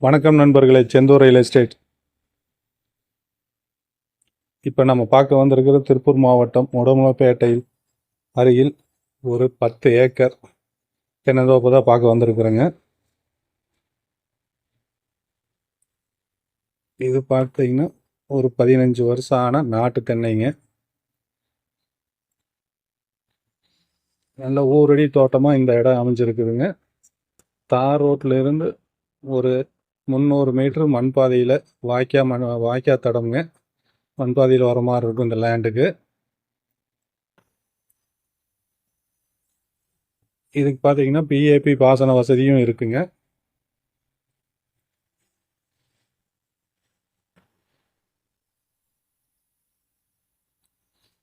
வணக்கம் நண்பர்களே, Senthur real estate. இப்போ நம்ம பார்க்க வந்திருக்கிற திருப்பூர் மாவட்டம் உடமலைப்பேட்டையில் அருகில் ஒரு 10 ஏக்கர் தென்னந்தோப்பு தான் பார்க்க வந்திருக்கிறேங்க. இது பார்த்தீங்கன்னா ஒரு 15 வருஷம் ஆன நாட்டு தென்னைங்க. நல்ல ஊரடி தோட்டமாக இந்த இடம் அமைஞ்சிருக்குதுங்க. தார் ரோட்டில் இருந்து ஒரு 300 மீட்டர் மண் பாதையில் வாய்க்கா தடம்ங்க. மண் பாதையில் வர மாதிரி இருக்கும் இந்த லேண்டுக்கு. இதுக்கு பார்த்தீங்கன்னா பிஏபி பாசன வசதியும் இருக்குங்க.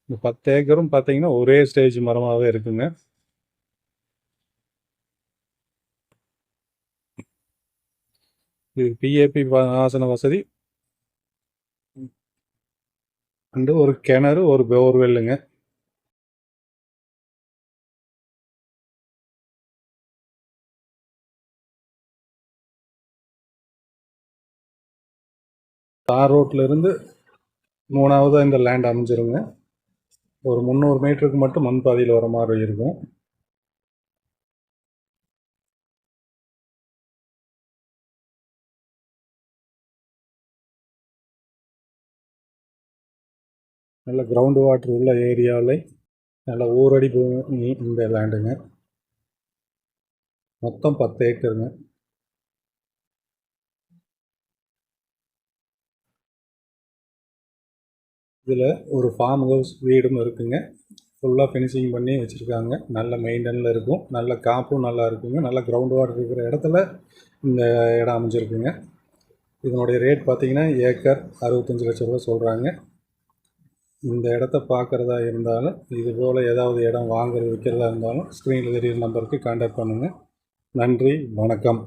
இந்த 10 ஏக்கரும் பார்த்தீங்கன்னா ஒரே ஸ்டேஜ் மரமாகவே இருக்குங்க. இது பிஏபி பாசன வசதி அண்டு ஒரு கிணறு, ஒரு போர்வெல்லுங்க. தார் ரோட்ல இருந்து 3வது இந்த லேண்ட் அமைஞ்சிருங்க. ஒரு 300 மீட்டருக்கு மட்டும் மண் பாதையில் வர மாதிரி இருக்கும். நல்ல கிரவுண்ட் வாட்டர் உள்ள ஏரியாவில் நல்ல ஊரடி பூமி இந்த லேண்டுங்க. மொத்தம் 10 ஏக்கருங்க. இதில் ஒரு ஃபார்ம் ஹவுஸ் வீடும் இருக்குங்க. ஃபுல்லாக ஃபினிஷிங் பண்ணி வச்சுருக்காங்க. நல்ல மெயின்டெனில் இருக்கும். நல்ல காப்பும் நல்லா இருக்குங்க. நல்ல கிரவுண்ட் வாட்டர் இருக்கிற இடத்துல இந்த இடம் அமைஞ்சிருக்குங்க. இதனுடைய ரேட் பார்த்திங்கன்னா ஏக்கர் 65 லட்ச ரூபா சொல்கிறாங்க. இந்த இடத்த பார்க்குறதா இருந்தாலும், இது போல் ஏதாவது இடம் வாங்குறது விற்கிறதா இருந்தாலும் ஸ்க்ரீனில் தெரியுற நம்பருக்கு கான்டாக்ட் பண்ணுங்கள். நன்றி, வணக்கம்.